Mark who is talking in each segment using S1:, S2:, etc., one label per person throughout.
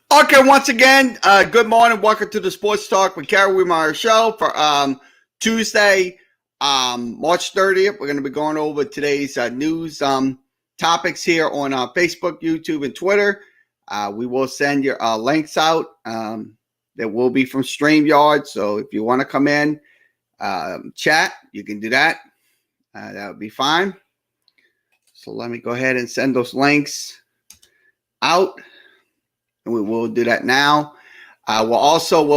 S1: Okay, once again, good morning. Welcome to the Sports Talk with Kerry Wehmeyer show for Tuesday, March 30th. We're going to be going over today's news topics here on Facebook, YouTube, and Twitter. We will send your links out. That will be from StreamYard. So if you want to come in, chat, you can do that. That would be fine. So let me go ahead and send those links out. And we will do that now. We'll send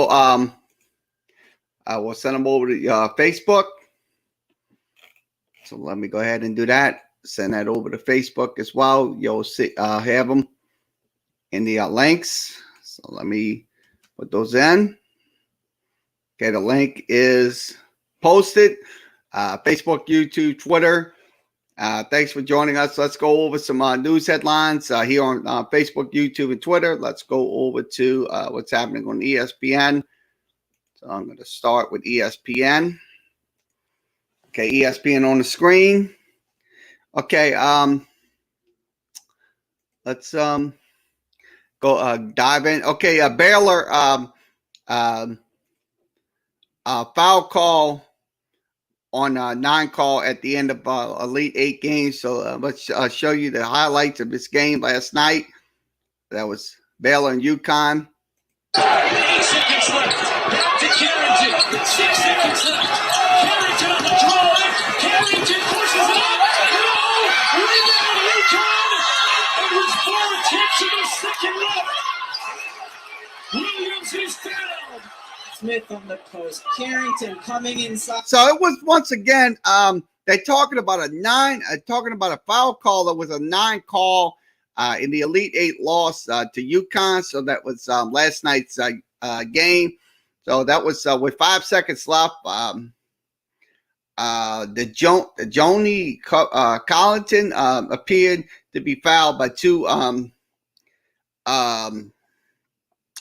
S1: them over to Facebook. So let me go ahead and do that. Send that over to Facebook as well. You'll see, have them in the links. So let me put those in. Okay, the link is posted. Facebook, YouTube, Twitter. Thanks for joining us. Let's go over some news headlines here on Facebook, YouTube, and Twitter. Let's go over to what's happening on ESPN. So I'm going to start with ESPN. Okay, ESPN on the screen. Okay, let's go dive in. Okay, Baylor foul call on 9 call at the end of Elite 8 games. So let's show you the highlights of this game last night. That was Baylor and UConn.
S2: 8 seconds left. Back to Carrington. 6 seconds left. Carrington on the drive. Carrington pushes it up. No! Rebound UConn. It was 4 attempts in the second left. Williams is fouled.
S3: Smith on the post. Carrington coming inside.
S1: So it was once again they're talking about a foul call that was a 9 call in the Elite 8 loss to UConn. So that was last night's game. So that was with 5 seconds left. The Joni Collington appeared to be fouled by 2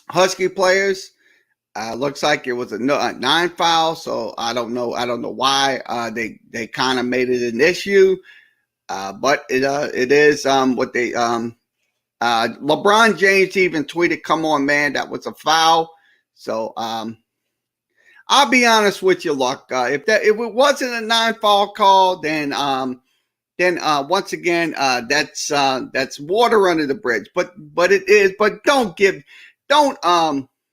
S1: Husky players. Looks like it was a 9 foul, so I don't know why they kind of made it an issue, but it is what they LeBron James even tweeted, "Come on, man, that was a foul." So I'll be honest with you, Luck. If it wasn't a 9 foul call, then once again that's water under the bridge. But it is. But don't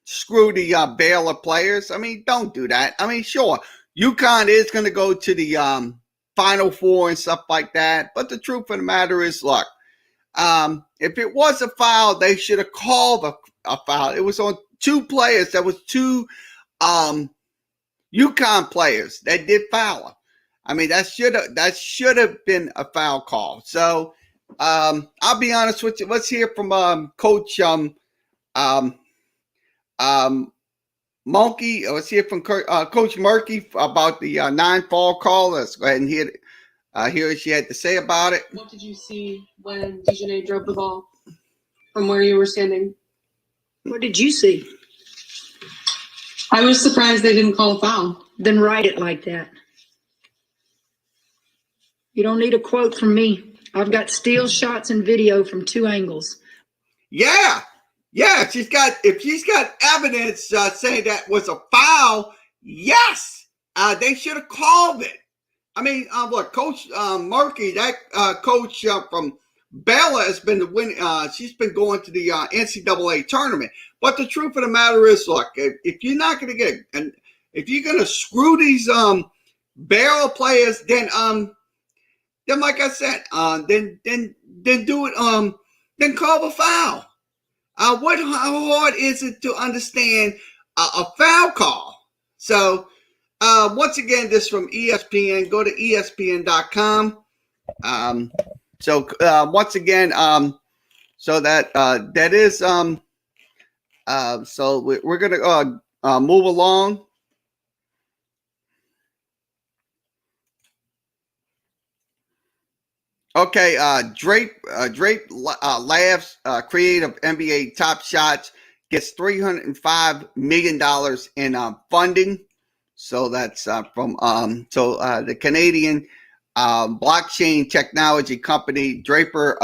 S1: screw the Baylor players. I mean, don't do that. I mean, sure, UConn is going to go to the Final Four and stuff like that. But the truth of the matter is, look, if it was a foul, they should have called a foul. It was on 2 players. That was 2 UConn players that did foul. I mean, that should have been a foul call. So I'll be honest with you. Let's hear from Coach Monkey. Let's hear from Coach Murphy about the 9 foul call. Let's go ahead and hear what she had to say about it.
S4: What did you see when Dejanay drove the ball from where you were standing?
S5: What did you see?
S4: I was surprised they didn't call a foul.
S5: Then write it like that. You don't need a quote from me. I've got still shots and video from 2 angles.
S1: Yeah. If she's got evidence saying that was a foul, yes, they should have called it. I mean, look, Coach Murphy, that coach from Baylor has been winning. She's been going to the NCAA tournament. But the truth of the matter is, look, if you're not going to if you're going to screw these Baylor players, then like I said, then do it. Then call a foul. How hard is it to understand a foul call? So, once again, this from ESPN. Go to ESPN.com. Once again, so that is so we're gonna move along. Okay, Drape Labs, creative NBA Top Shots, gets $305 million in funding. So that's from the Canadian blockchain technology company Draper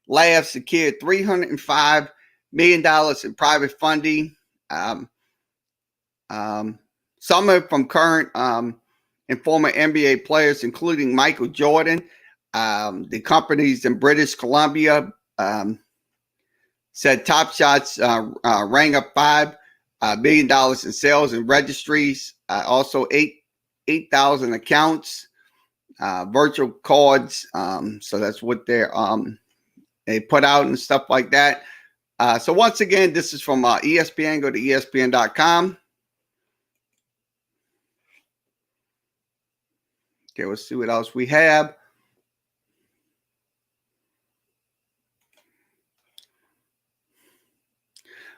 S1: Labs secured $305 million in private funding. Some are from current and former NBA players, including Michael Jordan. The companies in British Columbia said Top Shots rang up $5 million in sales and registries. Also 8,000 accounts, virtual cards. So that's what they put out and stuff like that. So once again, this is from ESPN. Go to ESPN.com. Okay, let's see what else we have.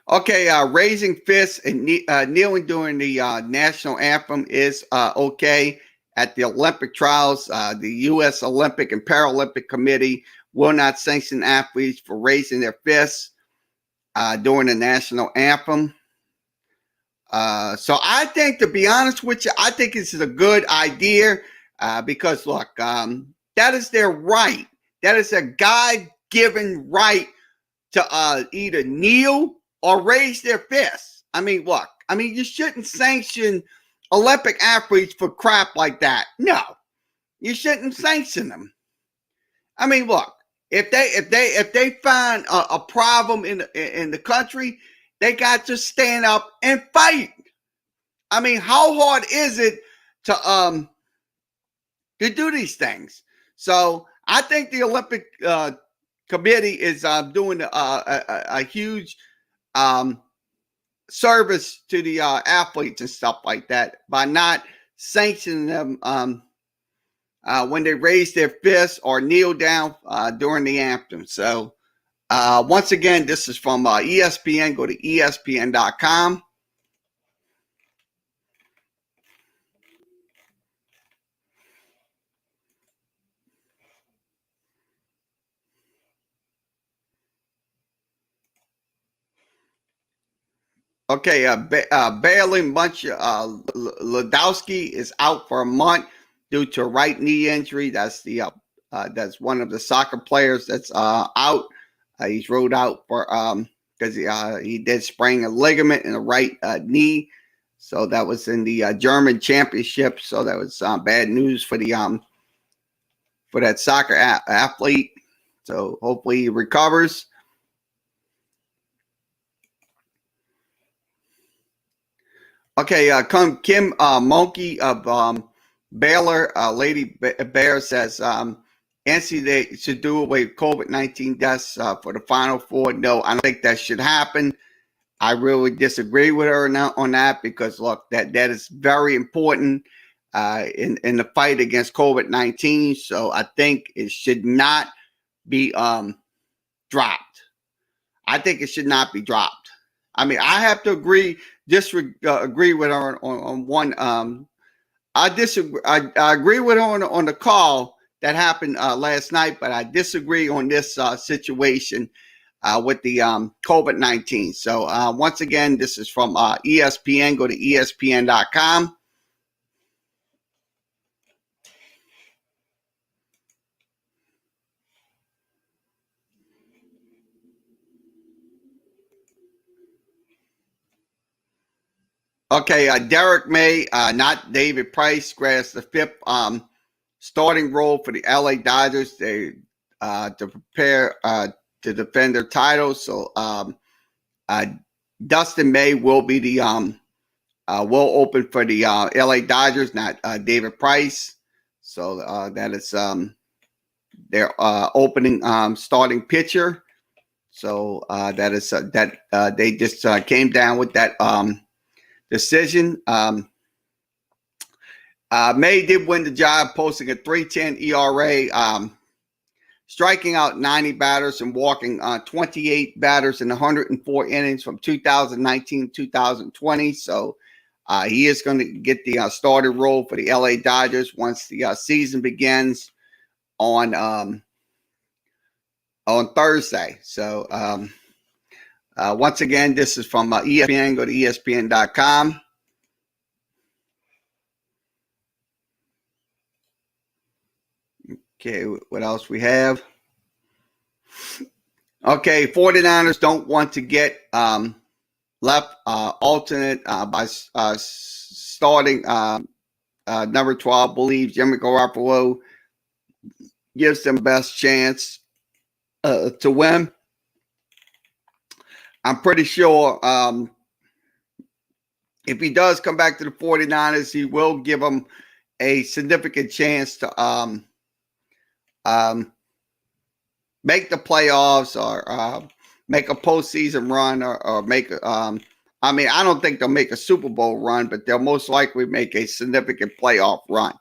S1: Okay, raising fists and kneeling during the national anthem is okay. At the Olympic trials, the U.S. Olympic and Paralympic Committee will not sanction athletes for raising their fists during the national anthem. So I think, to be honest with you, I think this is a good idea because, look, that is their right. That is a God-given right to either kneel or raise their fists. I mean, look, you shouldn't sanction Olympic athletes for crap like that. No, you shouldn't sanction them. I mean, look, if they find a problem in the country, they got to stand up and fight. I mean, how hard is it to do these things? So I think the Olympic committee is doing a huge service to the athletes and stuff like that by not sanctioning them when they raise their fists or kneel down during the anthem. So once again, this is from ESPN. Go to ESPN.com. Okay, Balin Bunch Ladowski is out for a month due to a right knee injury. That's that's one of the soccer players that's out. He's ruled out for because he did sprain a ligament in the right knee. So that was in the German championship. So that was bad news for that soccer athlete. So hopefully he recovers. Okay, Kim Monkey of Baylor, Lady Bear says NCAA should do away with COVID-19 deaths for the Final Four. No, I don't think that should happen. I really disagree with her on that because, look, that is very important in the fight against COVID-19. So I think it should not be dropped. I think it should not be dropped. I mean, I have to agree with her on one. I disagree. I agree with her on the call that happened last night, but I disagree on this situation with the COVID-19. So once again, this is from ESPN. Go to ESPN.com. Okay, Derek May, not David Price, grabs the fifth starting role for the LA Dodgers. They to prepare to defend their title. So Dustin May will be the will open for the LA Dodgers, not David Price. So that is their opening starting pitcher. So that is that they just came down with that decision. May did win the job, posting a 3.10 ERA, striking out 90 batters and walking 28 batters in 104 innings from 2019 2020. So he is going to get the starting role for the LA Dodgers once the season begins on Thursday. So once again, this is from ESPN. Go to ESPN.com. Okay, what else we have? Okay, 49ers don't want to get left alternate by starting number 12. Believes Jimmy Garoppolo gives them best chance to win. I'm pretty sure if he does come back to the 49ers, he will give them a significant chance to make the playoffs or make a postseason run or make I mean, I don't think they'll make a Super Bowl run, but they'll most likely make a significant playoff run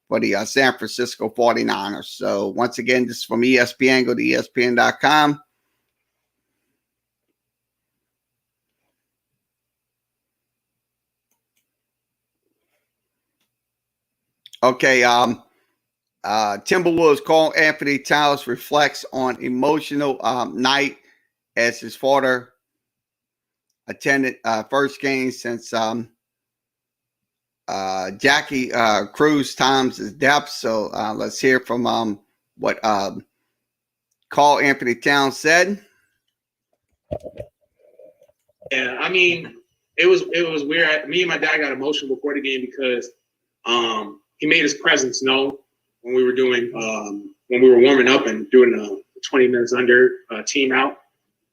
S1: for the San Francisco 49ers. So once again, this is from ESPN. Go to ESPN.com. Okay, Timberwolves call Anthony Towns reflects on emotional night as his father attended first game since Jackie Cruz times his depth. So let's hear from what Carl Anthony Towns said.
S6: Yeah, I mean, it was weird. Me and my dad got emotional before the game because he made his presence known when we were doing when we were warming up and doing a 20 minutes under team out.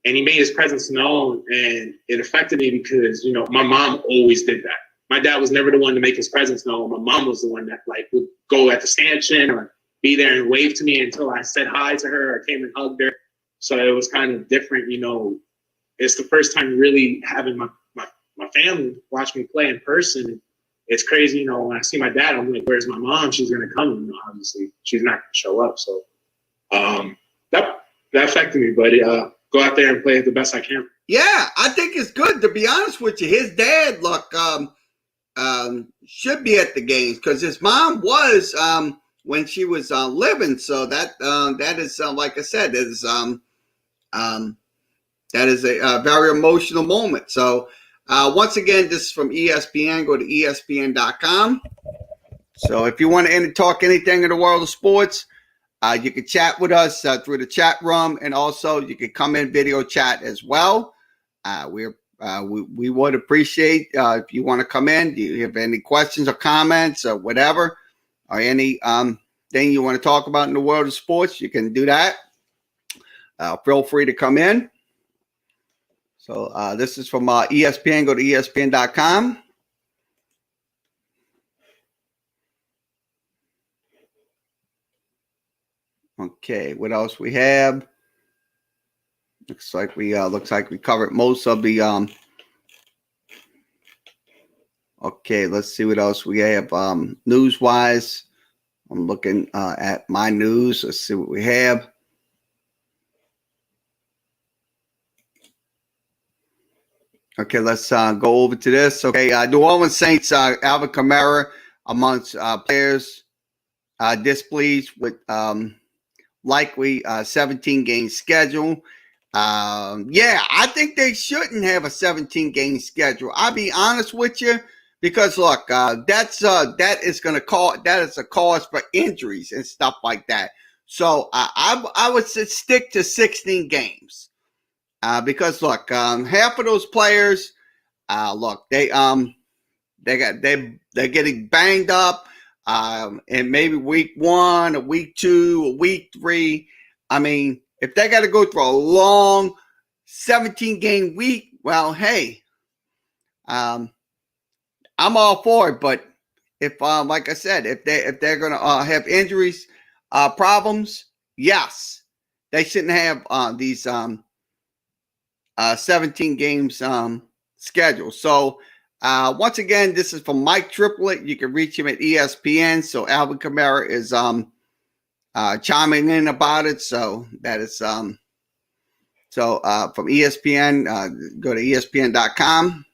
S6: And he made his presence known, and it affected me because, you know, my mom always did that. My dad was never the one to make his presence known. My mom was the one that, like, would go at the stanchion or be there and wave to me until I said hi to her or came and hugged her. So it was kind of different, you know. It's the first time really having my family watch me play in person. It's crazy, you know, when I see my dad, I'm like, where's my mom? She's going to come. You know, obviously, she's not going to show up. So that affected me, but go out there and play the best I can.
S1: Yeah, I think it's good, to be honest with you. His dad, look, should be at the games because his mom was when she was living. So that is, like I said, that is a very emotional moment. So once again, this is from ESPN. Go to ESPN.com. So if you want to talk anything in the world of sports, you can chat with us through the chat room, and also you can come in video chat as well. We would appreciate if you want to come in. Do you have any questions or comments or whatever, or any thing you want to talk about in the world of sports? You can do that. Feel free to come in. So this is from ESPN. Go to ESPN.com. Okay, what else we have? Looks like we covered most of the okay, let's see what else we have news wise. I'm looking at my news. Let's see what we have. Okay, let's go over to this. Okay, New Orleans Saints, Alvin Kamara amongst players displeased with likely 17-game schedule. Yeah, I think they shouldn't have a 17-game schedule. I'll be honest with you, because look, that is a cause for injuries and stuff like that. So I would stick to 16 games. Because look, half of those players, look, they're getting banged up, and maybe week 1 or week 2 or week 3. I mean, if they got to go through a long 17-game week, well, hey, I'm all for it. But if, like I said, if they're gonna have injuries, problems, yes, they shouldn't have these 17 games schedule. So once again, this is from Mike Triplett. You can reach him at ESPN. So Alvin Kamara is chiming in about it. So that is from ESPN. Go to ESPN.com.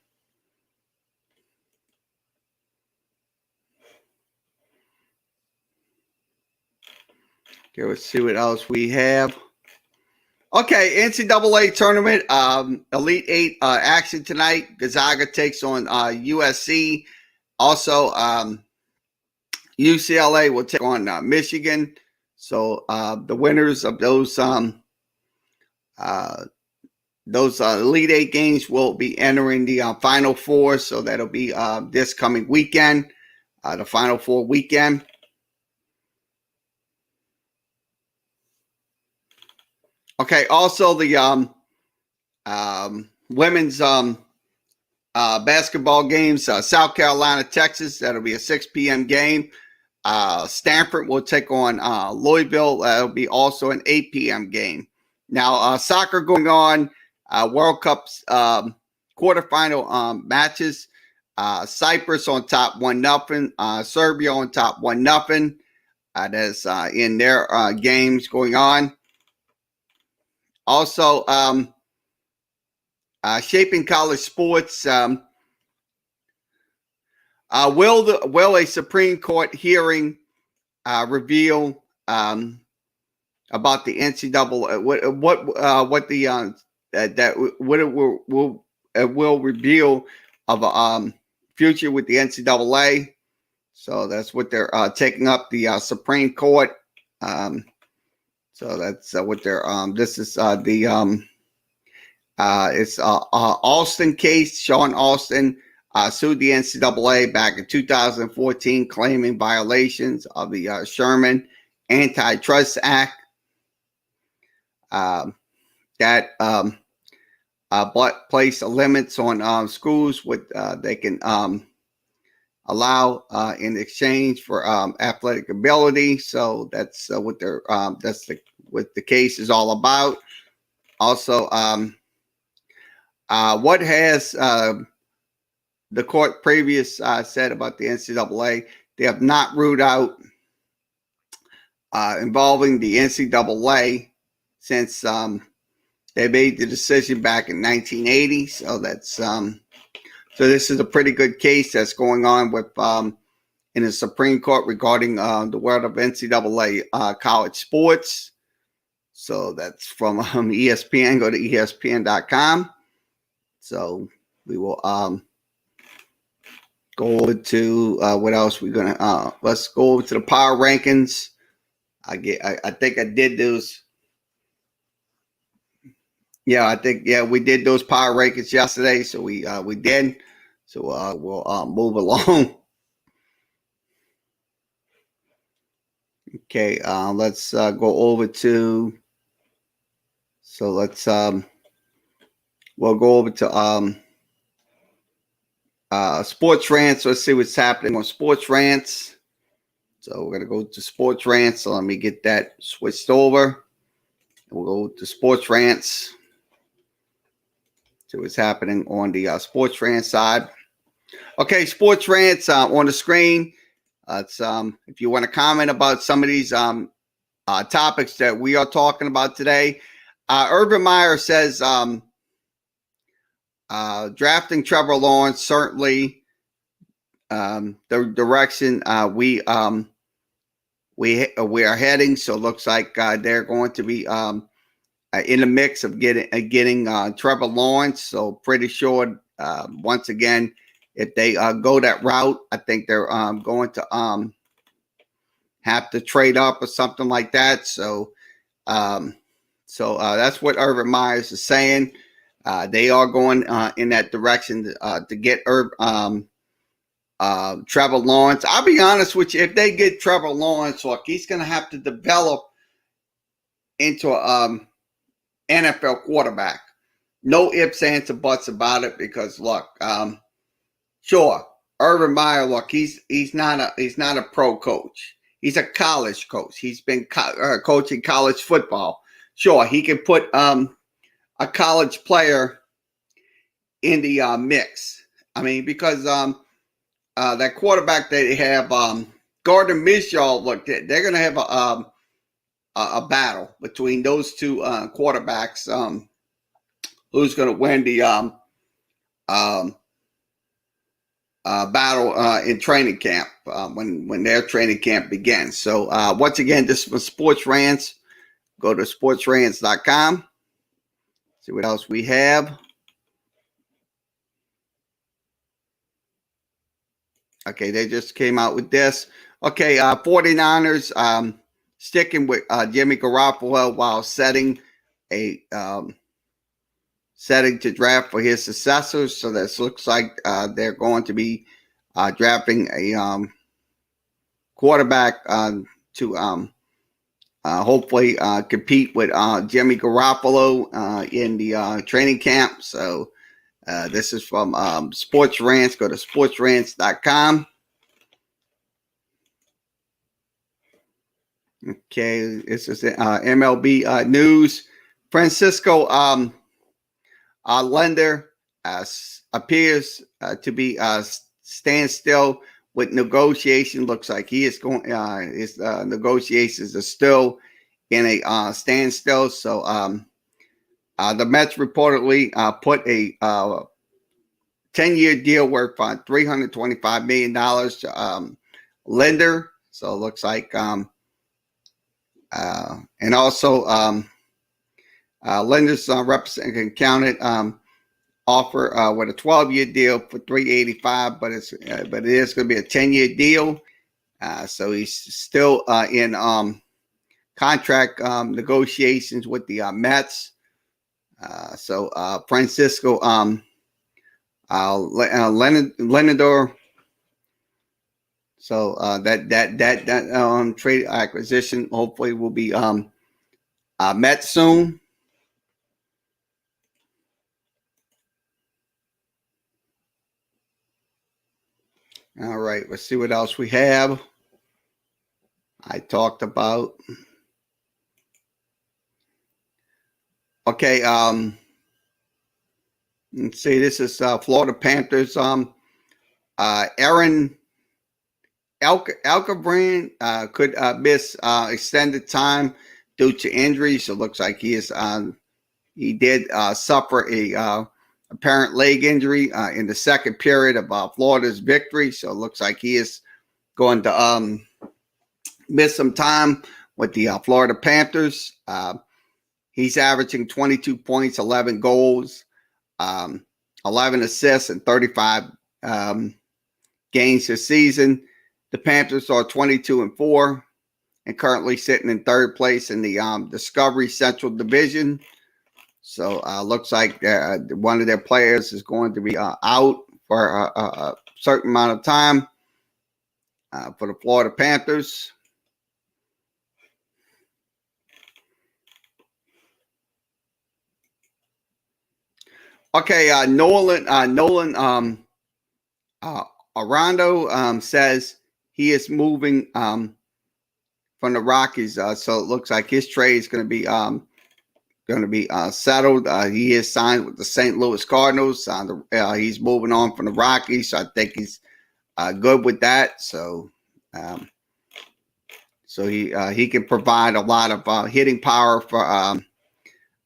S1: Okay, let's see what else we have. Okay, NCAA tournament, Elite Eight action tonight. Gonzaga takes on USC. Also, UCLA will take on Michigan. So the winners of those Those Elite Eight games will be entering the Final Four, so that'll be this coming weekend, the Final Four weekend. Okay, also the women's basketball games, South Carolina, Texas, that'll be a 6 p.m. game. Stanford will take on Louisville. That'll be also an 8 p.m. game. Now, soccer going on, World Cup's quarterfinal matches. Cyprus on top 1-0. Serbia on top 1-0. That's in their games going on. Also, shaping college sports. Will a Supreme Court hearing reveal about the NCAA? It will reveal of a future with the NCAA. So that's what they're taking up, the Supreme Court. So that's what they're. This is it's Alston case. Sean Alston sued the NCAA back in 2014, claiming violations of the Sherman Antitrust Act that place limits on schools what they can allow in exchange for athletic ability. So that's what they're what the case is all about. Also, what has the court previous said about the NCAA? They have not ruled out involving the NCAA since they made the decision back in 1980. So that's so this is a pretty good case that's going on with in the Supreme Court regarding the world of NCAA college sports. So that's from ESPN. Go to ESPN.com. So we will go over to what else we're gonna. Let's go over to the power rankings. I think I did those. Yeah, I think we did those power rankings yesterday. So we did. So we'll move along. Okay, let's go over to. So let's we'll go over to Sports Rants. Let's see what's happening on Sports Rants. So we're gonna go to Sports Rants. So let me get that switched over. We'll go to Sports Rants. See what's happening on the Sports Rants side. Okay, Sports Rants on the screen. It's if you want to comment about some of these topics that we are talking about today. Urban Meyer says drafting Trevor Lawrence certainly the direction we are heading. So it looks like they're going to be in the mix of getting Trevor Lawrence. So pretty sure once again, if they go that route, I think they're going to have to trade up or something like that. So that's what Urban Myers is saying. They are going in that direction to get Trevor Lawrence. I'll be honest with you. If they get Trevor Lawrence, look, he's going to have to develop into an NFL quarterback. No ifs, ands, or buts about it. Because look, sure, Urban Meyer. Look, he's not a pro coach. He's a college coach. He's been coaching college football. Sure, he can put a college player in the mix. I mean, because that quarterback they have, Gardner Minshew, look, they're going to have a battle between those two quarterbacks. Who's going to win the battle in training camp when their training camp begins. So once again, this was Sports Rants. Go to sportsrants.com. See what else we have. Okay, they just came out with this. Okay, 49ers sticking with Jimmy Garoppolo while setting a setting to draft for his successors. So this looks like they're going to be drafting a quarterback to hopefully compete with Jimmy Garoppolo in the training camp. So this is from Sports Rants. Go to sportsrants.com. Okay, this is MLB news. Francisco lender appears to be standstill with negotiation. Looks like he is going. His negotiations are still in a standstill. So the Mets reportedly put a 10-year deal worth $325 million to lender. So it looks like, and also lenders representative counted offer with a 12-year deal for $385, but it is going to be a 10-year deal. So he's still in contract negotiations with the Mets. So Francisco Lendor. So that trade acquisition hopefully will be met soon. All right, let's see what else we have. I talked about. Okay, let's see. This is Florida Panthers. Aaron Alcabrand could miss extended time due to injury. So it looks like he did suffer a apparent leg injury in the second period of Florida's victory. So it looks like he is going to miss some time with the Florida Panthers. He's averaging 22 points, 11 goals, 11 assists, and 35 games this season. The Panthers are 22-4 and currently sitting in third place in the Discovery Central Division. So looks like one of their players is going to be out for a certain amount of time for the Florida Panthers. Okay, Nolan Arondo says he is moving from the Rockies. So it looks like his trade is going to be settled. He is signed with the St. Louis Cardinals. He's moving on from the Rockies. So I think he's good with that. So he can provide a lot of hitting power for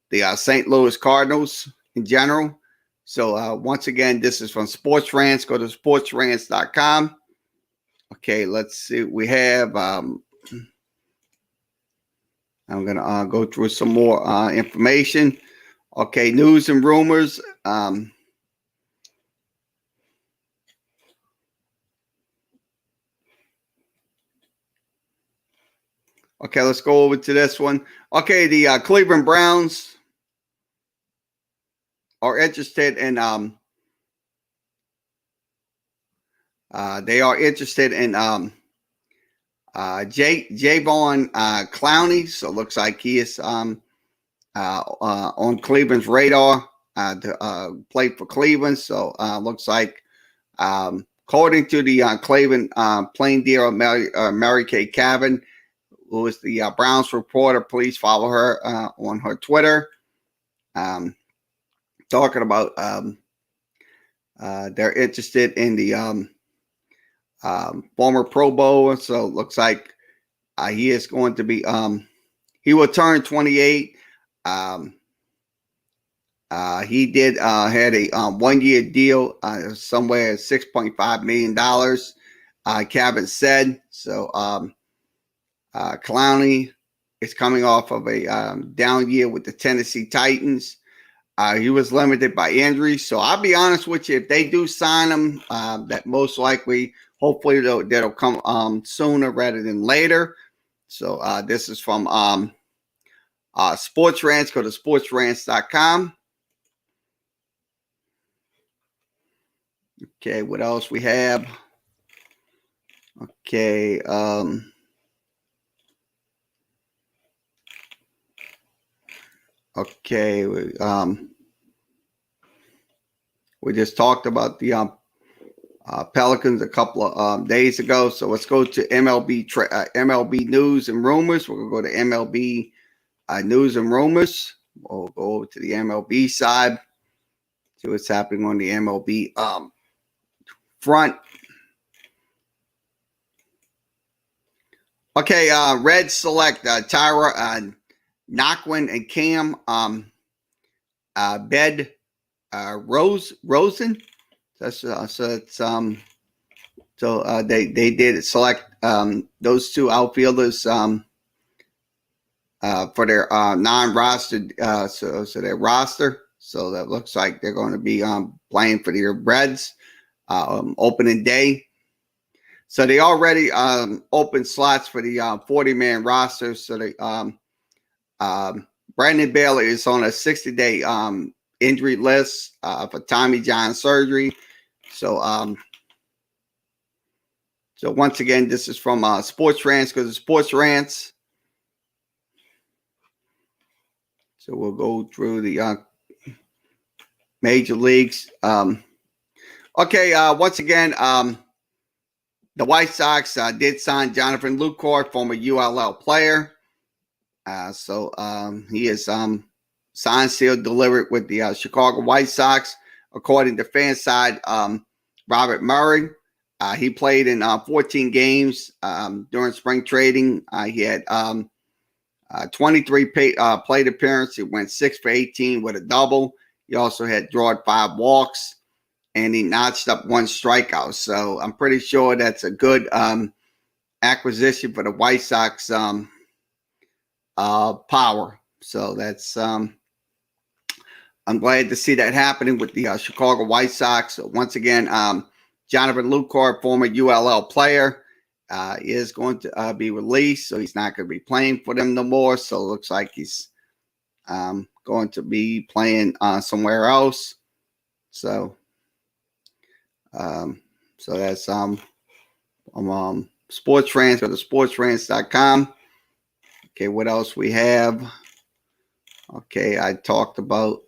S1: the St. Louis Cardinals in general. So once again, this is from Sports Rants. Go to sportsrants.com. Okay, let's see what we have. I'm going to go through some more information. Okay, news and rumors. Okay, let's go over to this one. Okay, the Cleveland Browns are interested in Javon Clowney. So it looks like he is on Cleveland's radar to play for Cleveland. So looks like according to the Cleveland plain deal, Mary Kay Cabin, who is the Browns reporter, please follow her on her Twitter. Talking about they're interested in the former Pro Bowler. So it looks like he is going to be he will turn 28. He did had a 1-year deal somewhere at $6.5 million. Cabot said so. Clowney is coming off of a down year with the Tennessee Titans. He was limited by injury. So I'll be honest with you, if they do sign him, that most likely, hopefully that'll come sooner rather than later. So this is from Sports Rants. Go to sportsrants.com. Okay, what else we have? Okay, okay, we just talked about the Pelicans a couple of days ago. So let's go to MLB news and rumors. We're gonna go to MLB news and rumors. We'll go over to the MLB side. See what's happening on the MLB front. Okay, Reds select Tyra Naquin and Cam Rosen. That's they did select those two outfielders for their non-rostered so their roster. So that looks like they're going to be playing for the Reds opening day. So they already opened slots for the 40-man roster. So they Brandon Bailey is on a 60-day injury list for Tommy John surgery. So so once again, this is from Sports Rants. Go to Sports Rants. So we'll go through the major leagues. Okay, once again, the White Sox did sign Jonathan Lucroy, former ULL player. So he is signed, sealed, delivered with the Chicago White Sox. According to FanSide, Robert Murray, he played in 14 games during spring trading. He had 23 plate appearances. He went 6 for 18 with a double. He also had drawn 5 walks, and he notched up 1 strikeout. So I'm pretty sure that's a good acquisition for the White Sox power. So that's I'm glad to see that happening with the Chicago White Sox. So once again, Jonathan Lucroy, former ULL player, is going to be released. So he's not going to be playing for them no more. So it looks like he's going to be playing somewhere else. So so that's Sports Rants. Go to sportsrants.com. Okay, what else we have? Okay, I talked about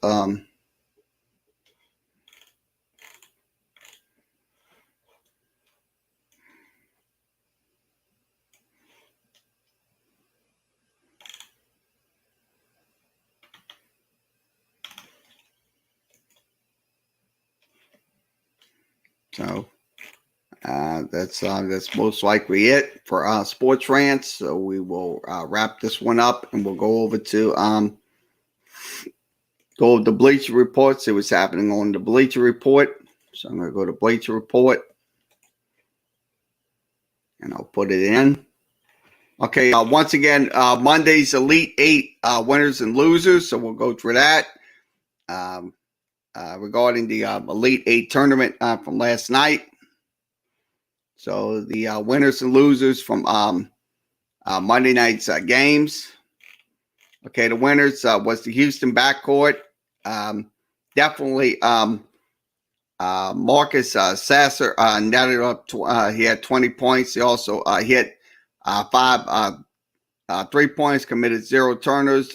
S1: so that's most likely it for Sports Rants. So we will wrap this one up, and we'll go over to the Bleacher Report, see what's happening on the Bleacher Report. So I'm going to go to Bleacher Report, and I'll put it in. Okay, once again, Monday's Elite 8 winners and losers. So we'll go through that. Regarding the Elite 8 tournament from last night. So the winners and losers from Monday night's games. Okay, the winners was the Houston backcourt. Definitely Marcus Sasser netted up. He had 20 points. He also hit 5 3-points, committed 0 turnovers.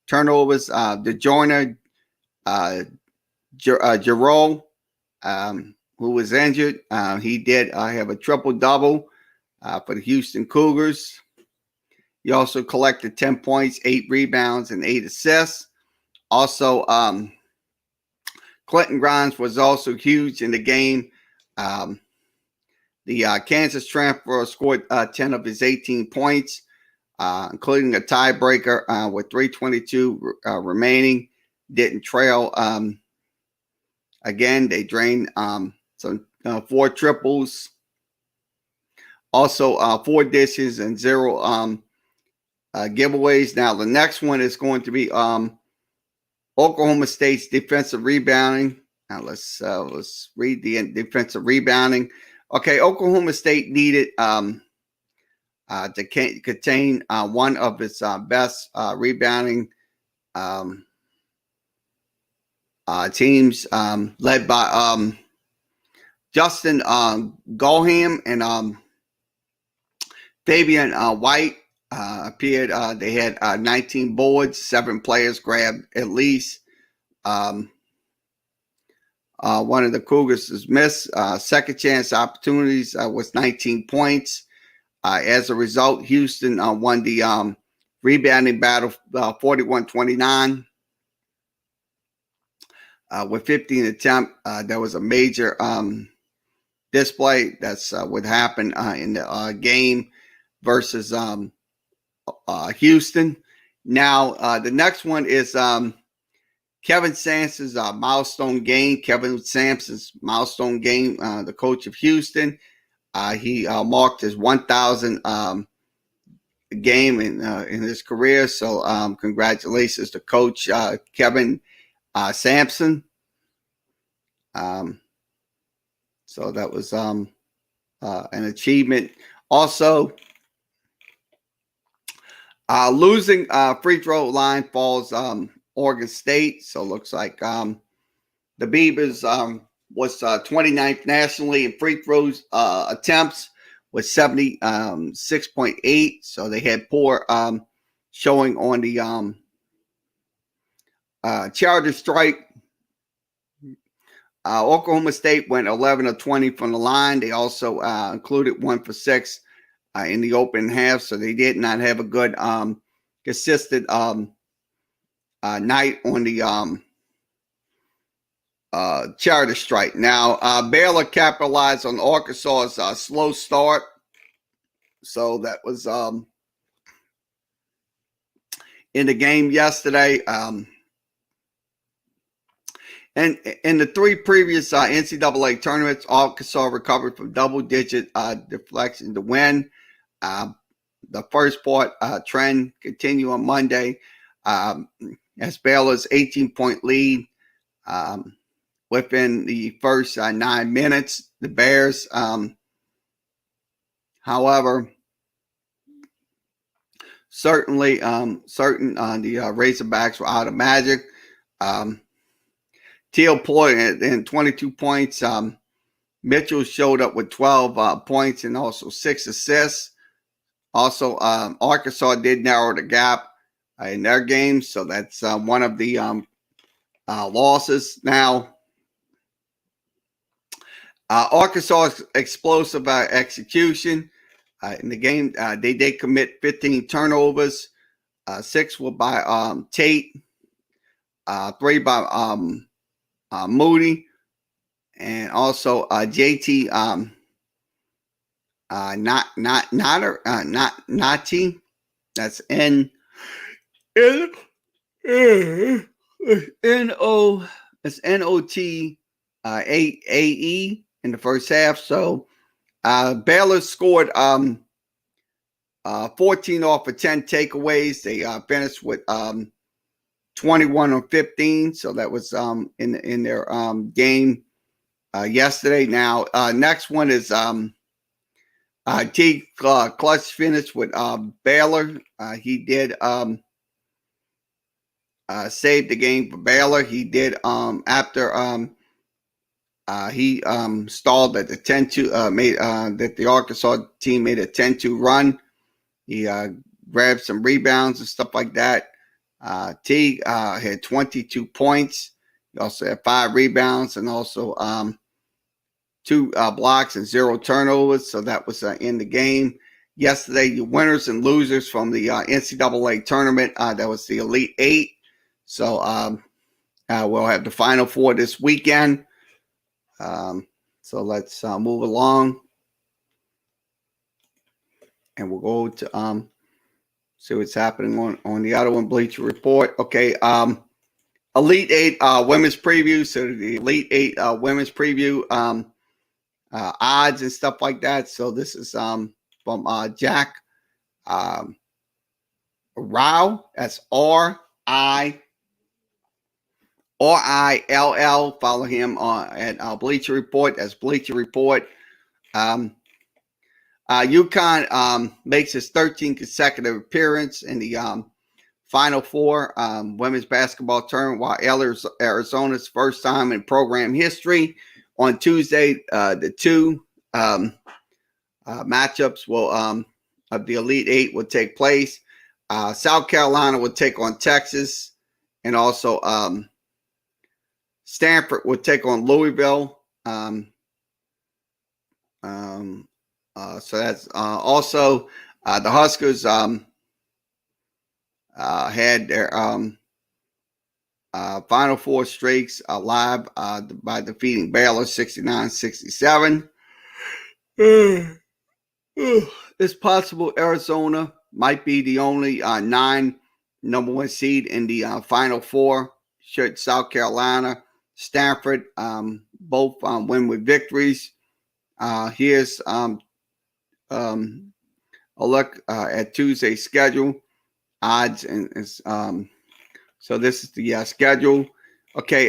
S1: DeJoyner, Jerome, who was injured, he did have a triple-double for the Houston Cougars. He also collected 10 points, 8 rebounds, and 8 assists. Also, Clinton Grimes was also huge in the game. The Kansas transfer scored 10 of his 18 points, including a tiebreaker with 3:22 remaining. Didn't trail. Again, they drained 4 triples. Also, 4 dishes and 0 giveaways. Now, the next one is going to be Oklahoma State's defensive rebounding. Now, let's read the defensive rebounding. Okay, Oklahoma State needed to contain one of its best rebounding teams, led by Justin Golham and Fabian White. Appeared. They had 19 boards. 7 players grabbed at least. One of the Cougars' missed second chance opportunities was 19 points. As a result, Houston won the rebounding battle 41-29. With 15 attempts, there was a major display. That's what happened in the game versus Houston. Now, the next one is Kevin Sampson's milestone game. Kevin Sampson's milestone game, the coach of Houston. He marked his 1,000th game in his career. So congratulations to Coach Kevin Sampson. So that was an achievement. Also, losing free throw line falls Oregon State. So it looks like the Beavers was 29th nationally in free throws attempts with 76.8. So they had poor showing on the charter strike. Oklahoma State went 11 of 20 from the line. They also included 1 for 6 in the open half. So they did not have a good consistent night on the charter strike. Now, Baylor capitalized on Arkansas's slow start. So that was in the game yesterday. And in the 3 previous NCAA tournaments, Arkansas recovered from double-digit deflection to win. The first part trend continued on Monday as Baylor's 18-point lead within the first 9 minutes. The Bears, however, certainly certain the Razorbacks were out of magic. Teal Poy and 22 points. Mitchell showed up with 12 points and also 6 assists. Also, Arkansas did narrow the gap in their games, so that's one of the losses. Now, Arkansas's explosive execution in the game, they did commit 15 turnovers. 6 were by Tate, 3 by Moody, and also JT Nati. That's N-O-T A-E in the first half. So Baylor scored 14 off of 10 takeaways. They finished with 21 on 15. So that was in their game yesterday. Now, next one is T. Clutch finished with Baylor. He did save the game for Baylor. He did after he stalled at the 10-2 made that the Arkansas team made a 10-2 run. He grabbed some rebounds and stuff like that. T had 22 points. He also had 5 rebounds and also 2 blocks and 0 turnovers. So that was in the game yesterday. The winners and losers from the NCAA tournament. That was the Elite 8. So we'll have the Final 4 this weekend. So let's move along. And we'll go to see what's happening on the other one, Bleacher Report. Okay, Elite 8 women's preview. So the Elite 8 women's preview odds and stuff like that. So this is from Jack Rao. That's R-I-L-L. Follow him at Bleacher Report. That's Bleacher Report. UConn makes its 13th consecutive appearance in the Final Four women's basketball tournament, while Arizona's first time in program history. On Tuesday, the two matchups of the Elite Eight will take place. South Carolina will take on Texas, and also Stanford will take on Louisville. So that's also the Huskers had their Final Four streaks live by defeating Baylor 69-67. It's possible Arizona might be the only number one seed in the Final Four. Should South Carolina, Stanford both win with victories. Here's a look at Tuesday's schedule odds, and so this is the schedule. Okay,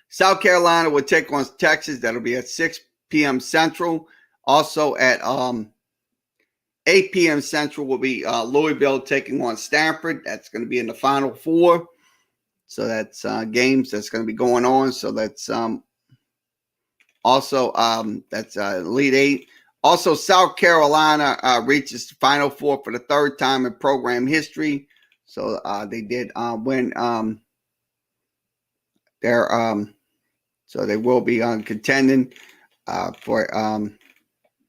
S1: South Carolina will take on Texas. That'll be at 6 p.m. Central. Also at 8 p.m. Central will be Louisville taking on Stanford. That's going to be in the Final Four. So that's games that's going to be going on. So that's also that's Elite Eight. Also, South Carolina reaches the Final Four for the third time in program history. So they did win so they will be contending for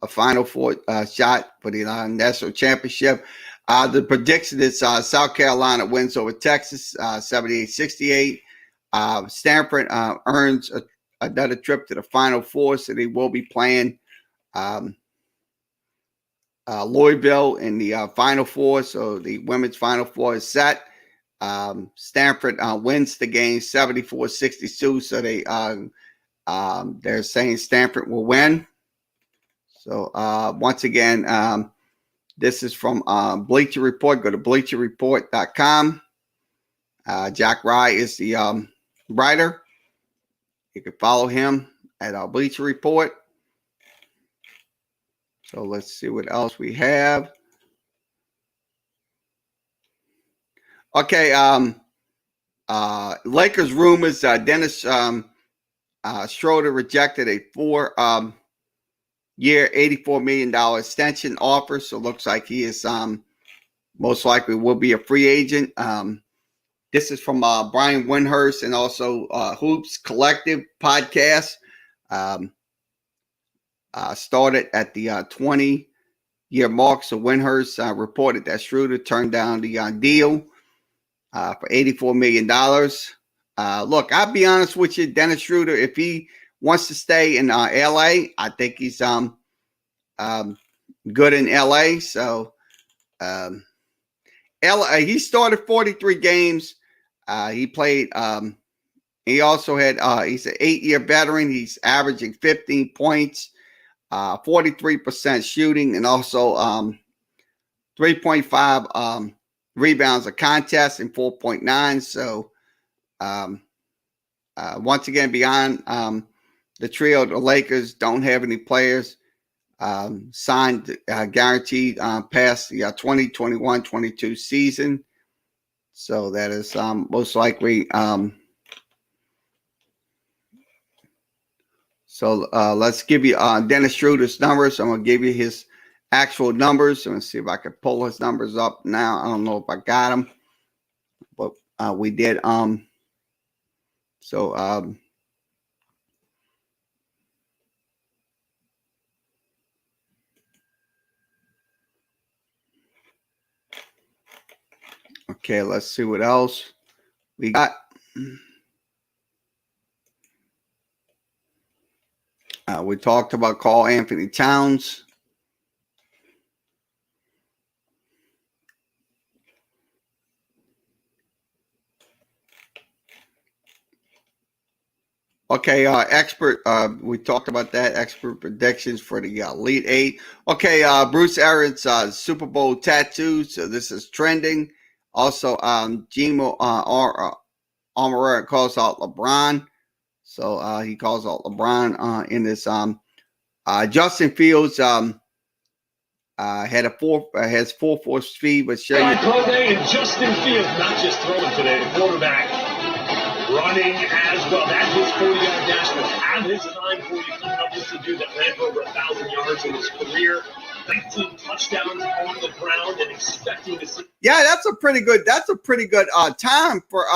S1: a Final Four shot for the national championship. The prediction is South Carolina wins over Texas 78-68. Stanford earns another trip to the Final Four, so they will be playing Louisville in the Final Four. So the women's Final Four is set. Stanford wins the game 74-62. So they're saying Stanford will win. So once again, this is from Bleacher Report. Go to bleacherreport.com. Jack Rye is the writer. You can follow him at our Bleacher Report. So let's see what else we have. Okay, Lakers rumors. Dennis Schroeder rejected a 4-year, $84 million extension offer. So it looks like he is most likely will be a free agent. This is from Brian Windhurst and also Hoops Collective podcast. Started at the 20-year mark. So Windhurst reported that Schroeder turned down the deal for $84 million. Look, I'll be honest with you, Dennis Schroeder, if he wants to stay in LA, I think he's good in LA. So LA, he started 43 games. He played. He also had. He's an 8-year veteran. He's averaging 15 points, 43% shooting, and also 3.5 rebounds a contest and 4.9. So once again, beyond the trio, the Lakers don't have any players signed, guaranteed past the 2021-22 season. So that is most likely. So let's give you Dennis Schroeder's numbers. I'm going to give you his actual numbers. I'm going to see if I can pull his numbers up now. I don't know if I got them, but we did. Okay, let's see what else we got. We talked about Karl Anthony Towns. Okay, expert. We talked about that. Expert predictions for the Elite Eight. Okay, Bruce Arians Super Bowl tattoos. So this is trending. Also, Gino Armour calls out LeBron. So he calls out LeBron in this Justin Fields had has 4.4 speed, but show you.
S2: Pro day and Justin Fields not just throwing today, the quarterback running as well. That's his 40-yard dash. Will have his time for you coming up. This is a dude that ran for over 1,000 yards in his career. 19 touchdowns on the ground and expecting to see.
S1: Yeah, that's a pretty good time for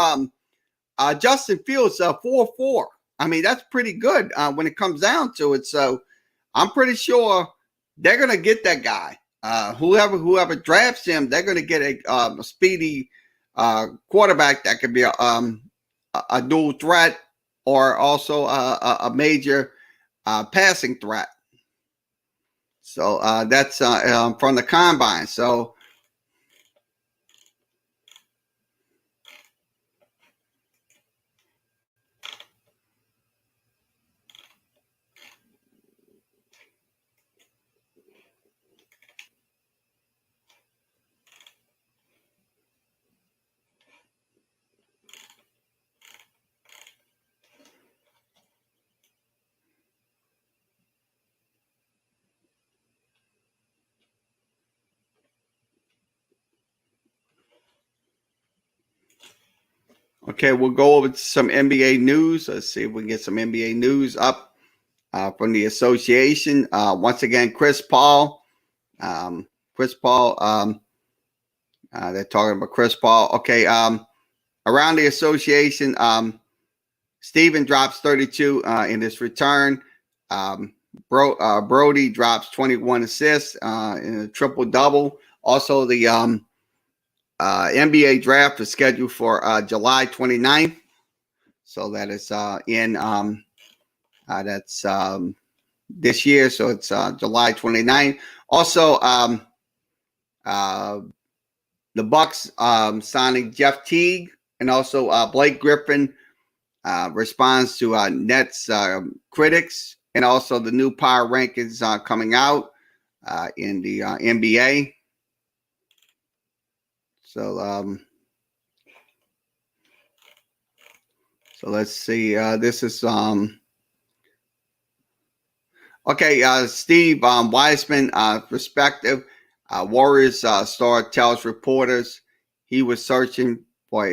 S1: Justin Fields, 4.4. I mean, that's pretty good when it comes down to it. So I'm pretty sure they're gonna get that guy. Whoever drafts him, they're gonna get a speedy quarterback that could be a dual threat or also a major passing threat. So that's from the combine. So okay, we'll go over to some NBA news. Let's see if we can get some NBA news up from the association. Once again, Chris Paul. They're talking about Chris Paul. Okay, around the association, Steven drops 32 in his return. Brody drops 21 assists in a triple-double. Also, the NBA draft is scheduled for July 29th. So that is that's this year. So it's July 29th. Also, the Bucks signing Jeff Teague and also Blake Griffin responds to Nets critics, and also the new power rankings coming out in the NBA. So let's see. This is okay. Steve Weissman perspective. Warriors star tells reporters he was searching for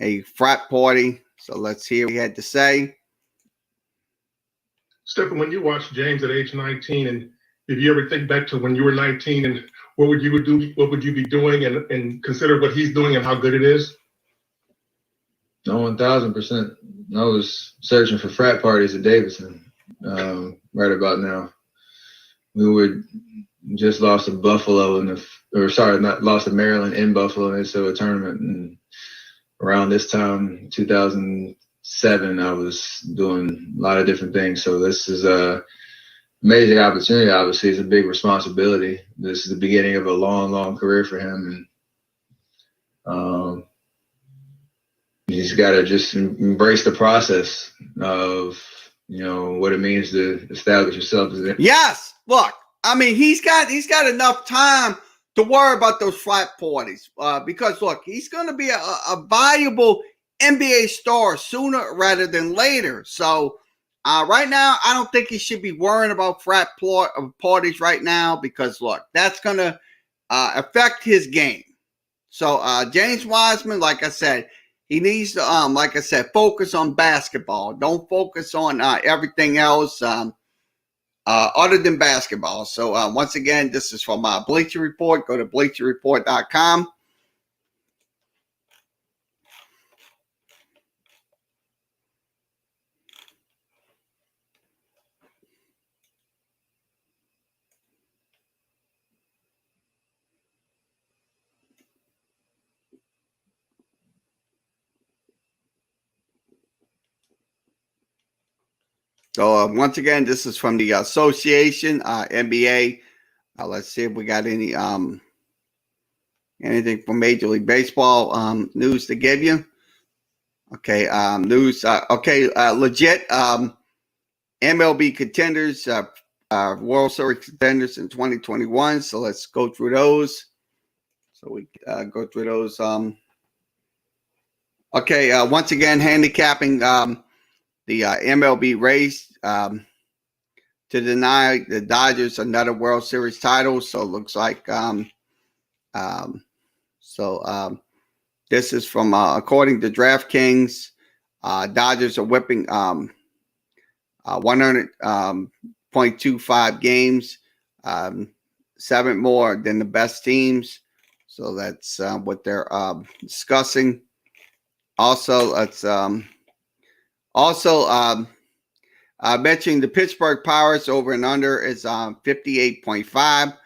S1: a frat party. So let's hear what he had to say.
S7: Stephen, when you watched James at age 19, and if you ever think back to when you were 19 and what would you do? What would you be doing, and consider what he's doing and how good it is?
S8: No, 1,000%. I was searching for frat parties at Davidson right about now. We would just lost to Buffalo lost to Maryland in Buffalo in the tournament. And around this time, 2007, I was doing a lot of different things. So this is a amazing opportunity. Obviously, it's a big responsibility. This is the beginning of a long, long career for him, and he's got to just embrace the process of what it means to establish yourself.
S1: Yes, look, I mean he's got enough time to worry about those frat parties because look, he's going to be a valuable NBA star sooner rather than later. So. Right now, I don't think he should be worrying about frat parties right now because, look, that's going to affect his game. So, James Wiseman, like I said, he needs to, focus on basketball. Don't focus on everything else other than basketball. So, once again, this is from Bleacher Report. Go to bleacherreport.com. So once again, this is from the association, NBA. Let's see if we got any anything from Major League Baseball news to give you. Okay, news. Legit. MLB contenders, World Series contenders in 2021. So let's go through those. So we go through those. Once again, handicapping the MLB race. to deny the Dodgers another World Series title. So it looks like this is from according to DraftKings, Dodgers are whipping 100.25 games, 7 more than the best teams. So that's what they're discussing. Also, it's mentioning the Pittsburgh Pirates over and under is 58.5,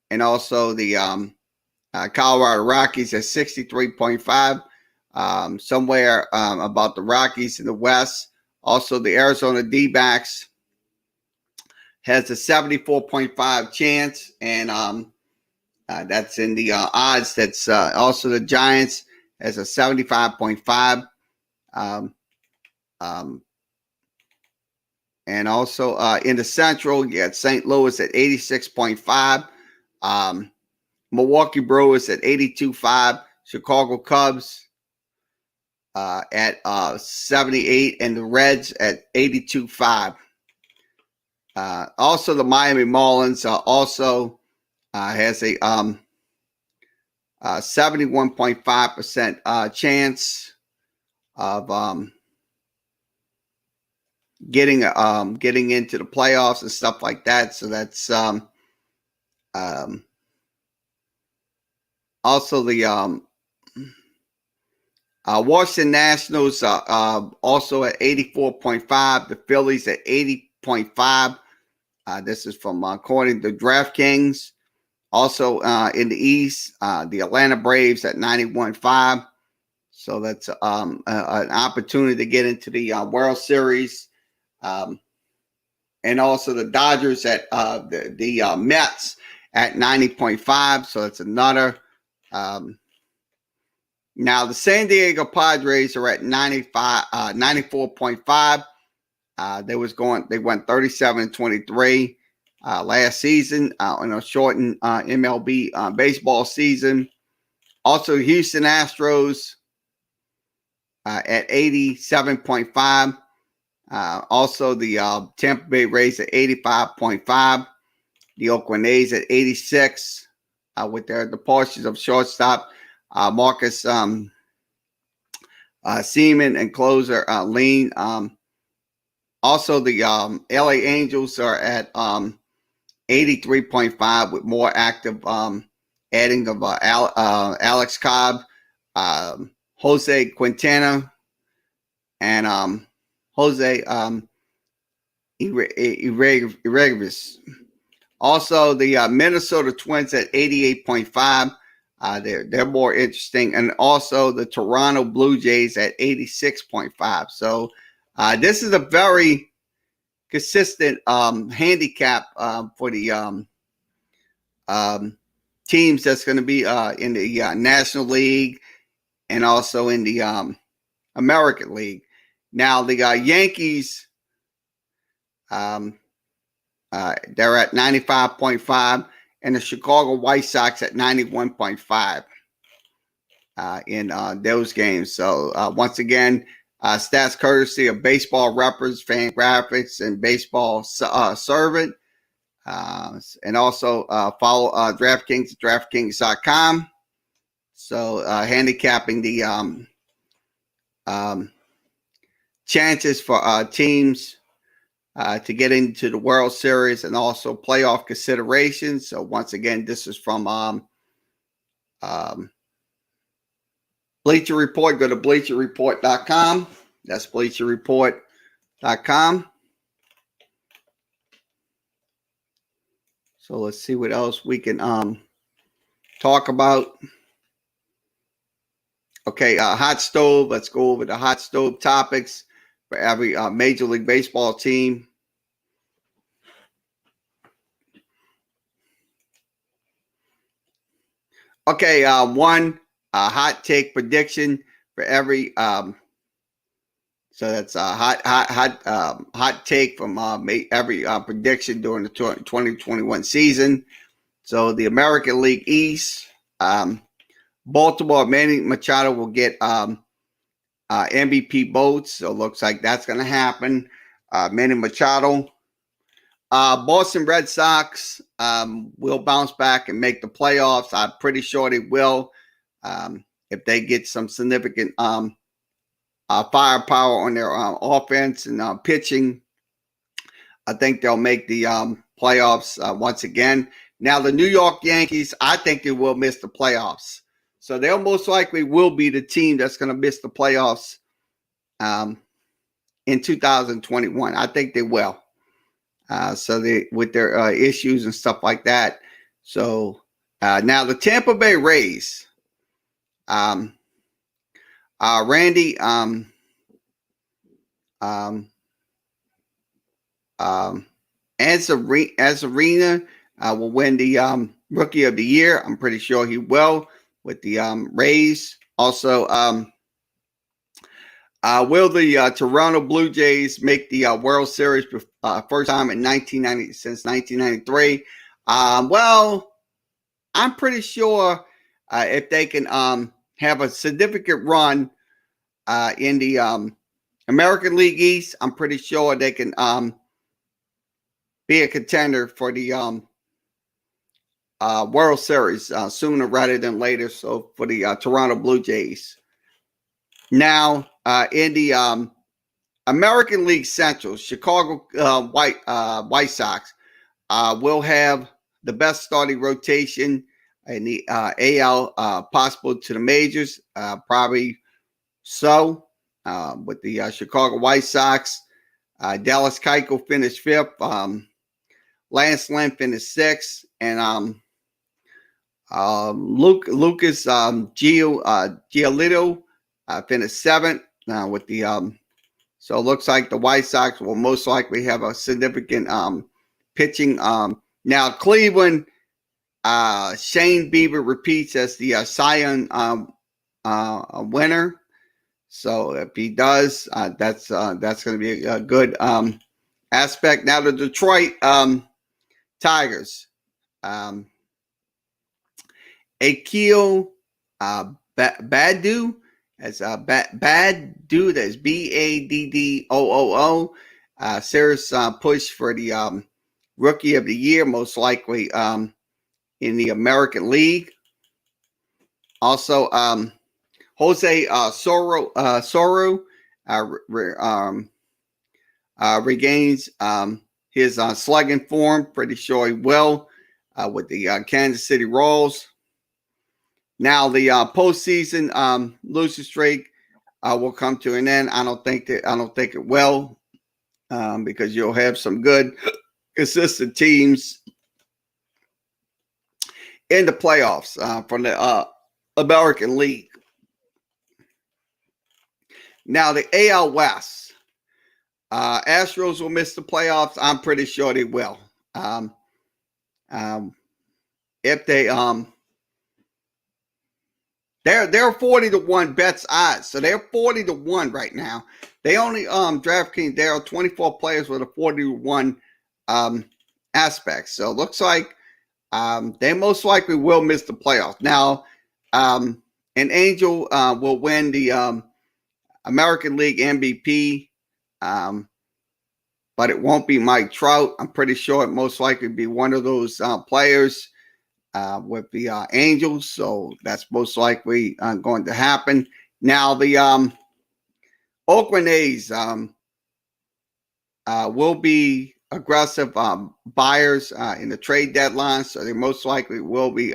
S1: and also the Colorado Rockies at 63.5. Somewhere about the Rockies in the West. Also, the Arizona D-backs has a 74.5 chance, and that's in the odds. That's also the Giants has a 75.5. And also in the Central, you got St. Louis at 86.5. Milwaukee Brewers at 82.5. Chicago Cubs at 78, and the Reds at 82.5. Also, the Miami Marlins also has a 71.5% chance of getting into the playoffs and stuff like that. So that's also the Washington Nationals also at 84.5. The Phillies at 80.5. This is from according to DraftKings. Also in the East, the Atlanta Braves at 91.5. So that's an opportunity to get into the World Series. And also the Dodgers at the Mets at 90.5. So that's another. Now the San Diego Padres are at 94.5. They went 37-23 last season in a shortened MLB baseball season. Also, Houston Astros at 87.5. Also, the Tampa Bay Rays at 85.5. The Oakland A's at 86 with their departures of shortstop Marcus Seaman and closer Lean. Also, the LA Angels are at 83.5 with more active adding of Alex Cobb, Jose Quintana, and Jose Irreguis. Also, the Minnesota Twins at 88.5. They're more interesting. And also the Toronto Blue Jays at 86.5. So this is a very consistent handicap for the teams that's going to be in the National League and also in the American League. Now, the Yankees, they're at 95.5, and the Chicago White Sox at 91.5 in those games. So, once again, stats courtesy of Baseball Reference, Fan Graphics, and Baseball Servant. And also follow DraftKings at DraftKings.com. So, handicapping the chances for teams to get into the World Series and also playoff considerations. So once again, this is from Bleacher Report. Go to BleacherReport.com. That's BleacherReport.com. So let's see what else we can talk about. Okay, hot stove. Let's go over the hot stove topics for every Major League Baseball team. Okay, one hot take prediction for every. So that's a hot take from every prediction during the 2021 season. So the American League East, Baltimore, Manny Machado will get MVP votes. So it looks like that's going to happen. Manny Machado Boston Red Sox will bounce back and make the playoffs. I'm pretty sure they will if they get some significant firepower on their offense and pitching. I think they'll make the playoffs once again. Now, the New York Yankees, I think they will miss the playoffs. So they'll most likely will be the team that's going to miss the playoffs in 2021. I think they will. So they with their issues and stuff like that. So now the Tampa Bay Rays, Randy Azarina will win the Rookie of the Year. I'm pretty sure he will with the Rays. Also, will the Toronto Blue Jays make the World Series first time in 1990 since 1993? Well, I'm pretty sure if they can have a significant run in the American League East, I'm pretty sure they can be a contender for the World Series sooner rather than later. So for the Toronto Blue Jays. Now, in the American League Central, Chicago White Sox will have the best starting rotation in the AL possible to the majors. Probably so with the Chicago White Sox. Dallas Keuchel finished fifth. Lance Lynn finished sixth. And Lucas Giolito finished seventh with the so it looks like the White Sox will most likely have a significant pitching. Now Cleveland, Shane Bieber repeats as the Cy Young winner. So if he does, that's going to be a good aspect. Now the Detroit Tigers, Akil Baddoo. As Baddoo, that's Baddoo. Serious push for the Rookie of the Year, most likely in the American League. Also, Jose Soro regains his slugging form. Pretty sure he will with the Kansas City Royals. Now the postseason losing streak will come to an end. I don't think it will because you'll have some good, consistent teams in the playoffs from the American League. Now the AL West, Astros will miss the playoffs. I'm pretty sure they will. If they They're 40-1 bets odds. So they're 40-1 right now. They only DraftKings, there are 24 players with a 40-1 aspect. So it looks like they most likely will miss the playoffs. Now, an Angel will win the American League MVP, but it won't be Mike Trout. I'm pretty sure it most likely be one of those players with the Angels, so that's most likely going to happen. Now, the Oakland A's will be aggressive buyers in the trade deadline, so they most likely will be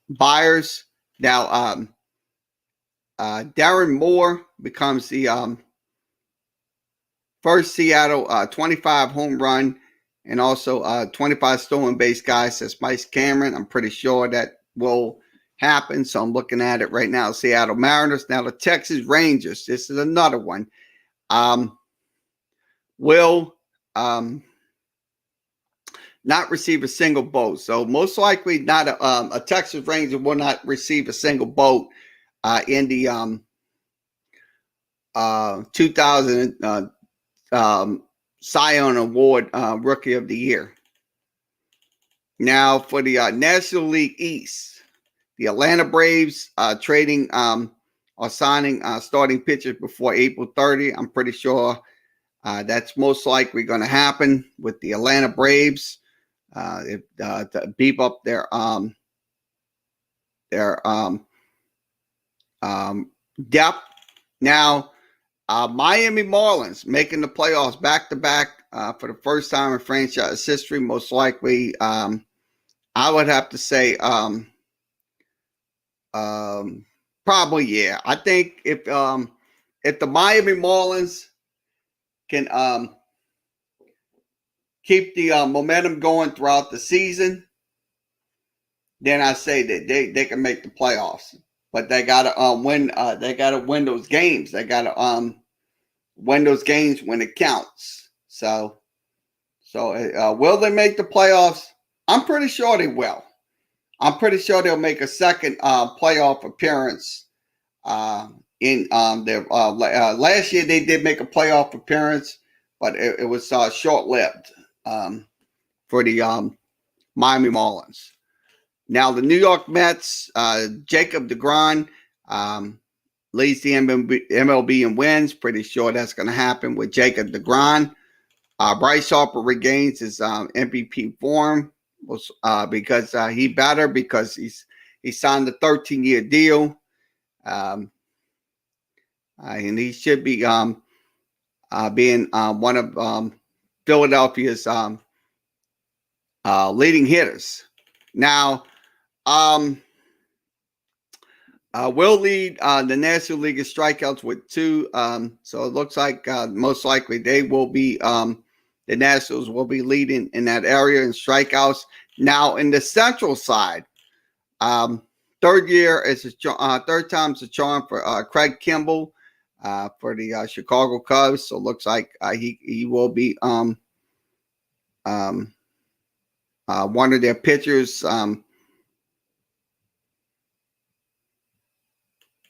S1: buyers. Now, Darren Moore becomes the first Seattle 25 home run and also 25 stolen base guy, says Mike Cameron. I'm pretty sure that will happen. So I'm looking at it right now. Seattle Mariners. Now the Texas Rangers. This is another one. Will not receive a single vote. So most likely not a Texas Ranger will not receive a single vote in the 2000 Cy Young Award Rookie of the Year. Now for the National League East, the Atlanta Braves trading or signing starting pitchers before April 30. I'm pretty sure That's most likely going to happen with the Atlanta Braves. To beef up their depth. Now, Miami Marlins making the playoffs back to back for the first time in franchise history. Most likely, I would have to say, probably yeah. I think if the Miami Marlins can keep the momentum going throughout the season, then I say that they can make the playoffs. But they gotta win. They gotta win those games. They gotta win those games when it counts. So will they make the playoffs? I'm pretty sure they will. I'm pretty sure they'll make a second playoff appearance. In their last year, they did make a playoff appearance, but it was short-lived for the Miami Marlins. Now, the New York Mets, Jacob deGrom leads the MLB in wins. Pretty sure that's going to happen with Jacob deGrom. Bryce Harper regains his MVP form because he better because he signed a 13-year deal. And he should be being one of Philadelphia's leading hitters. Now, will lead the National League of Strikeouts with 2. So it looks like most likely they will be the Nationals will be leading in that area in strikeouts. Now, in the Central side, third time's a charm for Craig Kimbrell for the Chicago Cubs. So it looks like he will be one of their pitchers.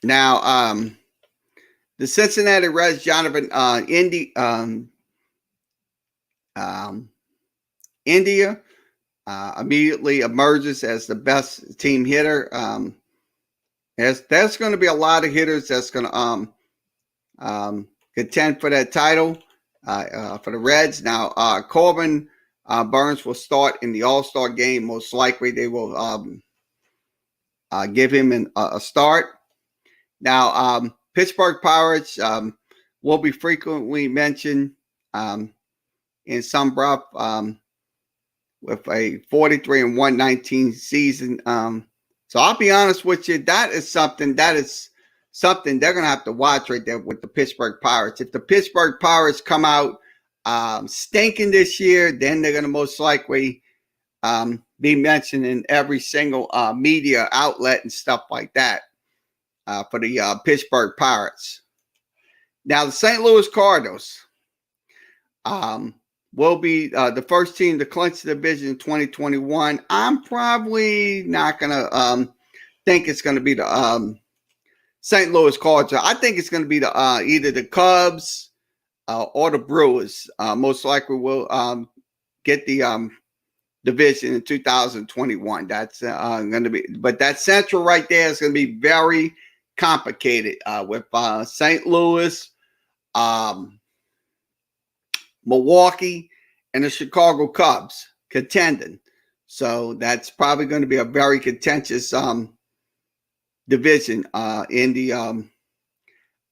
S1: Now, the Cincinnati Reds, Jonathan India immediately emerges as the best team hitter. There's going to be a lot of hitters that's going to contend for that title for the Reds. Now, Corbin Burns will start in the All-Star game. Most likely they will give him a start. Now, Pittsburgh Pirates will be frequently mentioned in some breath with a 43-119 season. So I'll be honest with you, that is something they're going to have to watch right there with the Pittsburgh Pirates. If the Pittsburgh Pirates come out stinking this year, then they're going to most likely be mentioned in every single media outlet and stuff like that. For the Pittsburgh Pirates. Now, the St. Louis Cardinals will be the first team to clinch the division in 2021. I'm probably not going to think it's going to be the St. Louis Cardinals. I think it's going to be the either the Cubs or the Brewers. Most likely will get the division in 2021. That's going to be, but that Central right there is going to be very complicated with St. Louis, Milwaukee, and the Chicago Cubs contending. So that's probably going to be a very contentious division in the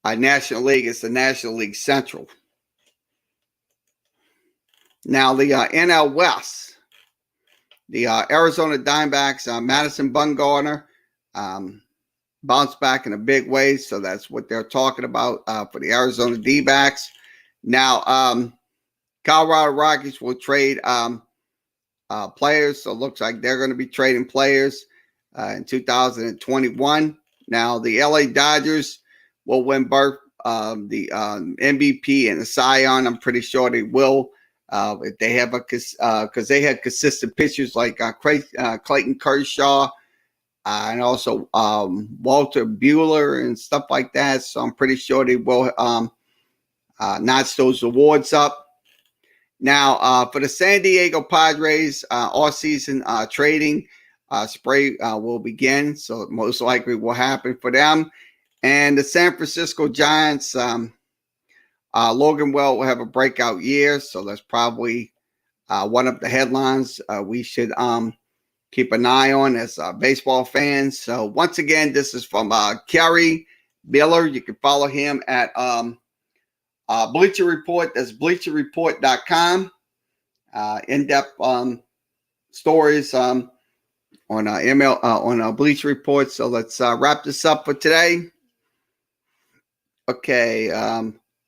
S1: National League. It's the National League Central. Now the NL West, the Arizona Diamondbacks, Madison Bumgarner, bounced back in a big way. So that's what they're talking about for the Arizona D-backs. Now, Colorado Rockies will trade players. So it looks like they're going to be trading players in 2021. Now, the LA Dodgers will win both the MVP and the Cy Young. I'm pretty sure they will. If they have because they had consistent pitchers like Clayton Kershaw, and also Walter Buehler and stuff like that. So I'm pretty sure they will notch those awards up. Now, for the San Diego Padres, all-season trading spree will begin. So most likely will happen for them. And the San Francisco Giants Logan Well will have a breakout year, so that's probably one of the headlines we should keep an eye on as baseball fans. So once again, this is from Kerry Miller. You can follow him at Bleacher Report. That's bleacherreport.com. In-depth stories on Bleacher Report. So let's wrap this up for today. Okay.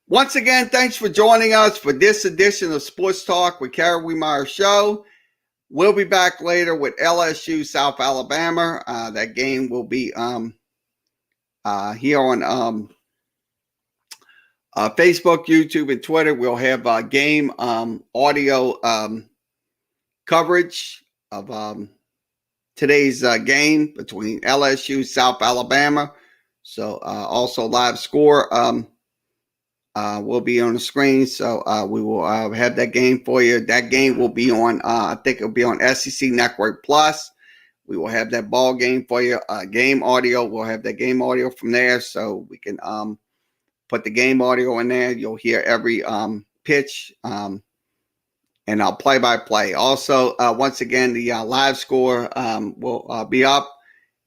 S1: Once again, thanks for joining us for this edition of Sports Talk with Kerry Wehmeyer Show. We'll be back later with LSU South Alabama. That game will be here on Facebook, YouTube, and Twitter. We'll have game audio coverage of today's game between LSU South Alabama. So also live score will be on the screen. So we will have that game for you. That game will be on, I think it'll be on SEC Network Plus. We will have that ball game for you. Game audio, we'll have that game audio from there. So we can put the game audio in there. You'll hear every pitch and play-by-play. Also, once again, the live score will be up,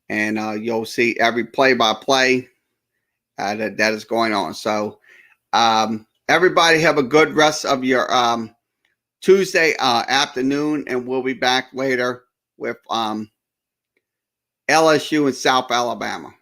S1: and you'll see every play-by-play that is going on. So everybody have a good rest of your Tuesday afternoon, and we'll be back later with LSU and South Alabama.